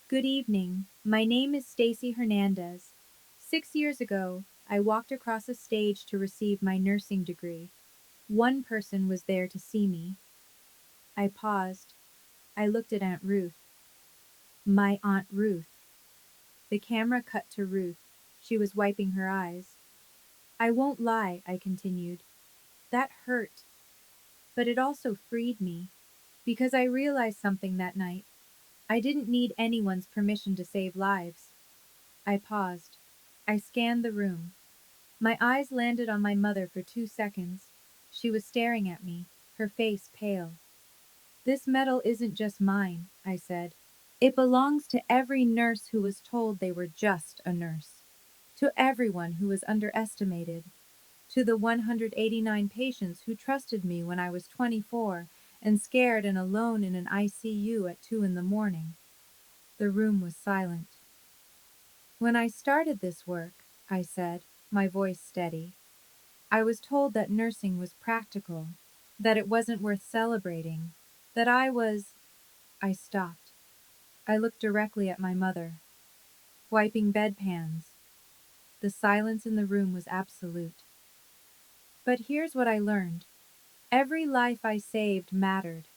"Good evening. My name is Stacy Hernandez. 6 years ago, I walked across a stage to receive my nursing degree. One person was there to see me." I paused. I looked at Aunt Ruth. "My Aunt Ruth." The camera cut to Ruth. She was wiping her eyes. "I won't lie," I continued. "That hurt. But it also freed me. Because I realized something that night. I didn't need anyone's permission to save lives." I paused. I scanned the room. My eyes landed on my mother for 2 seconds. She was staring at me, her face pale. "This medal isn't just mine," I said. "It belongs to every nurse who was told they were just a nurse. To everyone who was underestimated. To the 189 patients who trusted me when I was 24 and scared and alone in an ICU at 2 in the morning." The room was silent. "When I started this work," I said, my voice steady, "I was told that nursing was practical, that it wasn't worth celebrating, that I was—" I stopped. I looked directly at my mother. Wiping bedpans. The silence in the room was absolute. But here's what I learned. Every life I saved mattered.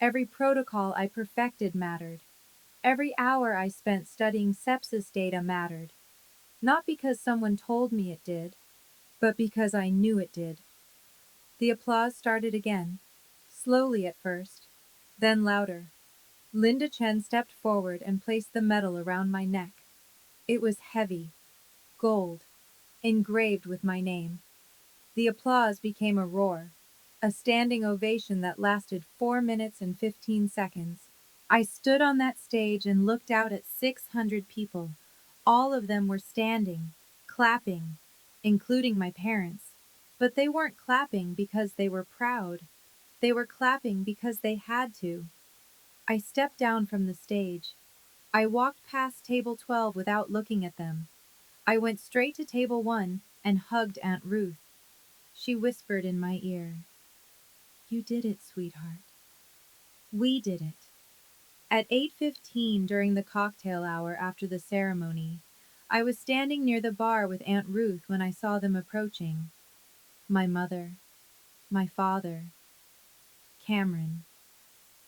Every protocol I perfected mattered. Every hour I spent studying sepsis data mattered. Not because someone told me it did, but because I knew it did." The applause started again, slowly at first, then louder. Linda Chen stepped forward and placed the medal around my neck. It was heavy, gold, engraved with my name. The applause became a roar, a standing ovation that lasted 4 minutes and 15 seconds. I stood on that stage and looked out at 600 people. All of them were standing, clapping, including my parents. But they weren't clapping because they were proud. They were clapping because they had to. I stepped down from the stage. I walked past table 12 without looking at them. I went straight to table 1 and hugged Aunt Ruth. She whispered in my ear, "You did it, sweetheart. We did it." At 8:15 during the cocktail hour after the ceremony, I was standing near the bar with Aunt Ruth when I saw them approaching. My mother, my father, Cameron.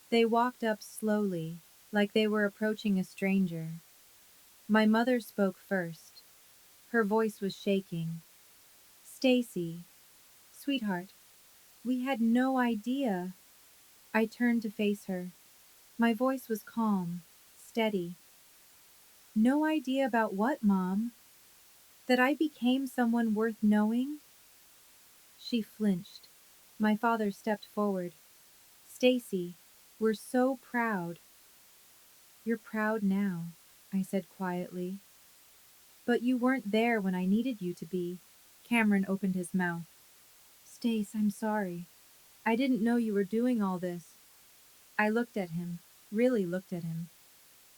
They walked up slowly, like they were approaching a stranger. My mother spoke first. Her voice was shaking. "Stacy, sweetheart, we had no idea." I turned to face her. My voice was calm, steady. "No idea about what, Mom? That I became someone worth knowing?" She flinched. My father stepped forward. "Stacy, we're so proud." "You're proud now," I said quietly. "But you weren't there when I needed you to be." Cameron opened his mouth. "Stace, I'm sorry. I didn't know you were doing all this." I looked at him, really looked at him.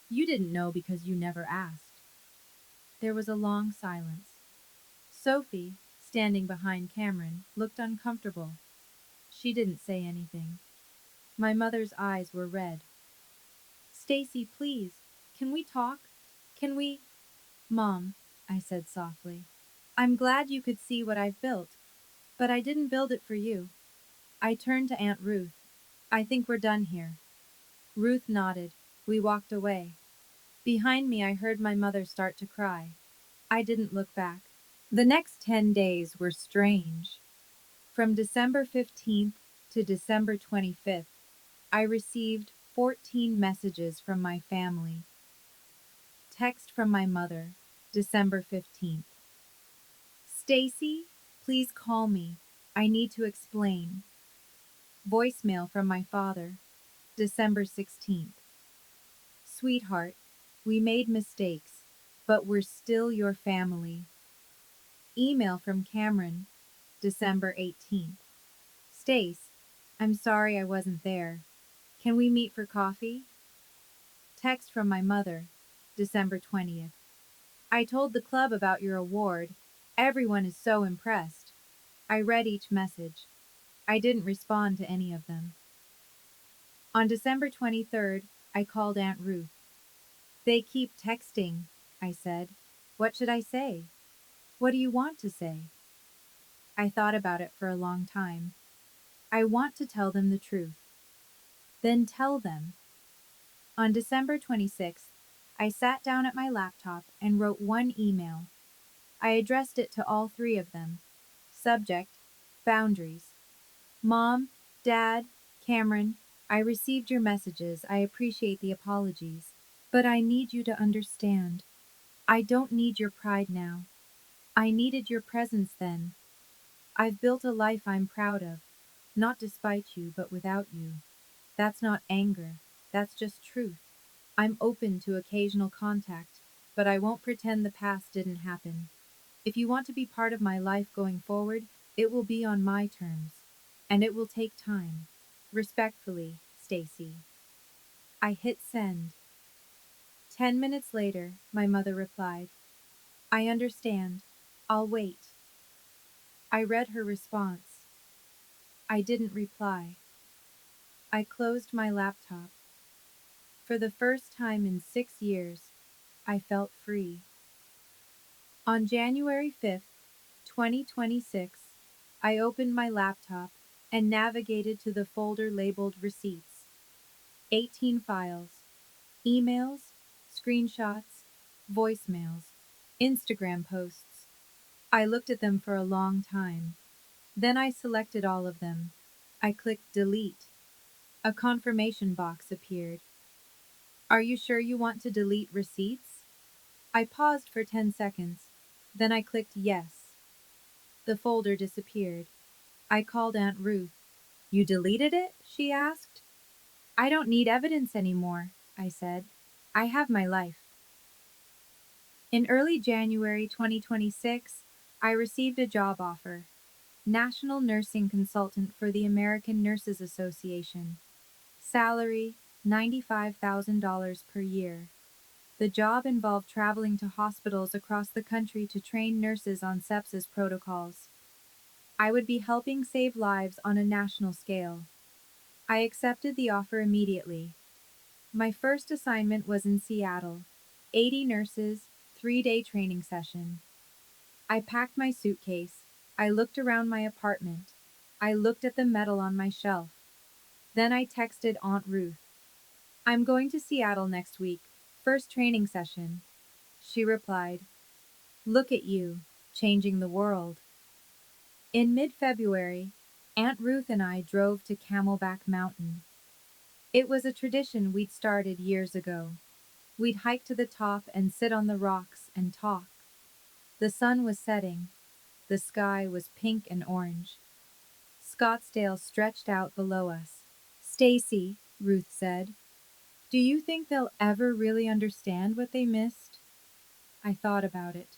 "You didn't know because you never asked." There was a long silence. Sophie, standing behind Cameron, looked uncomfortable. She didn't say anything. My mother's eyes were red. "Stacy, please, can we talk? Can we—" "Mom," I said softly, "I'm glad you could see what I've built, but I didn't build it for you." I turned to Aunt Ruth. "I think we're done here." Ruth nodded. We walked away. Behind me, I heard my mother start to cry. I didn't look back. The next 10 days were strange. From December 15th to December 25th, I received 14 messages from my family. Text from my mother, December 15th. "Stacy, please call me. I need to explain." Voicemail from my father, December 16th. "Sweetheart, we made mistakes, but we're still your family." Email from Cameron, December 18th. "Stace, I'm sorry I wasn't there. Can we meet for coffee?" Text from my mother, December 20th. "I told the club about your award. Everyone is so impressed." I read each message. I didn't respond to any of them. On December 23rd, I called Aunt Ruth. "They keep texting," I said. "What should I say? What do you want to say?" I thought about it for a long time. I want to tell them the truth. Then tell them. On December 26th, I sat down at my laptop and wrote one email. I addressed it to all three of them. Subject, boundaries. "Mom, Dad, Cameron, I received your messages. I appreciate the apologies. But I need you to understand. I don't need your pride now. I needed your presence then. I've built a life I'm proud of, not despite you, but without you. That's not anger, that's just truth. I'm open to occasional contact, but I won't pretend the past didn't happen. If you want to be part of my life going forward, it will be on my terms. And it will take time. Respectfully, Stacy." I hit send. 10 minutes later, my mother replied, "I understand. I'll wait." I read her response. I didn't reply. I closed my laptop. For the first time in 6 years, I felt free. On January 5th, 2026, I opened my laptop and navigated to the folder labeled Receipts. 18 files. Emails, screenshots, voicemails, Instagram posts. I looked at them for a long time. Then I selected all of them. I clicked Delete. A confirmation box appeared. "Are you sure you want to delete receipts?" I paused for 10 seconds. Then I clicked Yes. The folder disappeared. I called Aunt Ruth. "You deleted it?" she asked. "I don't need evidence anymore," I said. "I have my life." In early January 2026, I received a job offer. National Nursing Consultant for the American Nurses Association. Salary $95,000 per year. The job involved traveling to hospitals across the country to train nurses on sepsis protocols. I would be helping save lives on a national scale. I accepted the offer immediately. My first assignment was in Seattle. 80 nurses, 3-day training session. I packed my suitcase. I looked around my apartment. I looked at the medal on my shelf. Then I texted Aunt Ruth. I'm going to Seattle next week. First training session. She replied, Look at you, changing the world. In mid-February, Aunt Ruth and I drove to Camelback Mountain. It was a tradition we'd started years ago. We'd hike to the top and sit on the rocks and talk. The sun was setting. The sky was pink and orange. Scottsdale stretched out below us. Stacy, Ruth said, do you think they'll ever really understand what they missed? I thought about it.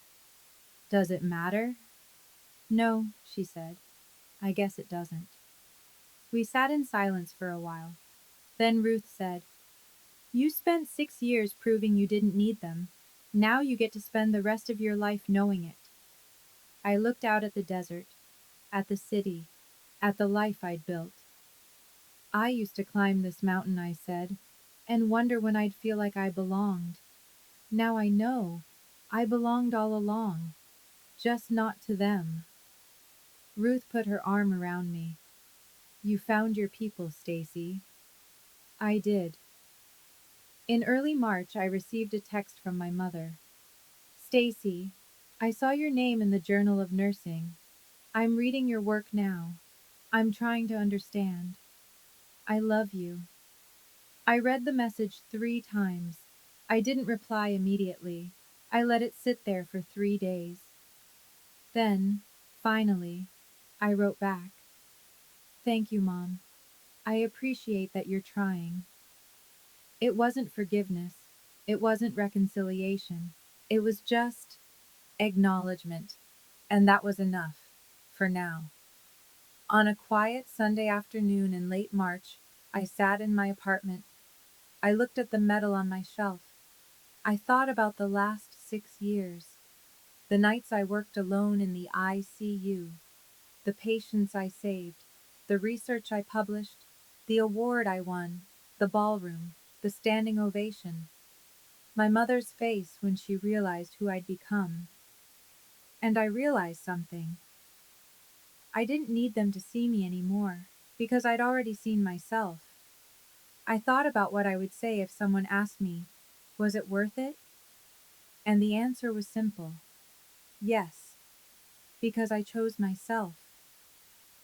Does it matter? No, she said. I guess it doesn't. We sat in silence for a while. Then Ruth said, You spent 6 years proving you didn't need them. Now you get to spend the rest of your life knowing it. I looked out at the desert, at the city, at the life I'd built. I used to climb this mountain, I said, and wonder when I'd feel like I belonged. Now I know I belonged all along, just not to them. Ruth put her arm around me. You found your people, Stacy. I did. In early March, I received a text from my mother. Stacy, I saw your name in the Journal of Nursing. I'm reading your work now. I'm trying to understand. I love you. I read the message 3 times. I didn't reply immediately. I let it sit there for 3 days. Then, finally, I wrote back. Thank you, Mom. I appreciate that you're trying. It wasn't forgiveness. It wasn't reconciliation. It was just acknowledgement. And that was enough. For now. On a quiet Sunday afternoon in late March, I sat in my apartment. I looked at the medal on my shelf. I thought about the last 6 years. The nights I worked alone in the ICU. The patients I saved. The research I published. The award I won. The ballroom. The standing ovation. My mother's face when she realized who I'd become. And I realized something. I didn't need them to see me anymore, because I'd already seen myself. I thought about what I would say if someone asked me, was it worth it? And the answer was simple. Yes, because I chose myself.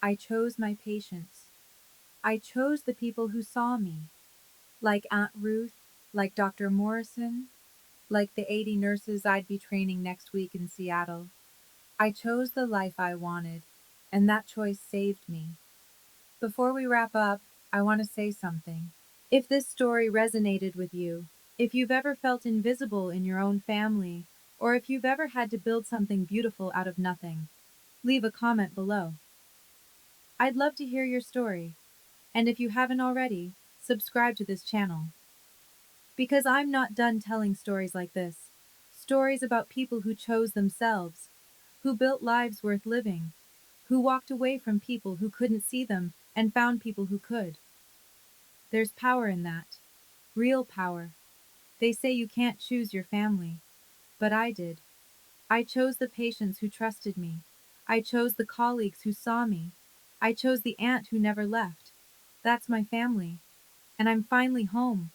I chose my patients. I chose the people who saw me, like Aunt Ruth, like Dr. Morrison, like the 80 nurses I'd be training next week in Seattle. I chose the life I wanted, and that choice saved me. Before we wrap up, I want to say something. If this story resonated with you, if you've ever felt invisible in your own family, or if you've ever had to build something beautiful out of nothing, leave a comment below. I'd love to hear your story, and if you haven't already, subscribe to this channel. Because I'm not done telling stories like this. Stories about people who chose themselves, who built lives worth living, who walked away from people who couldn't see them and found people who could. There's power in that. Real power. They say you can't choose your family, but I did. I chose the patients who trusted me. I chose the colleagues who saw me. I chose the aunt who never left. That's my family. And I'm finally home.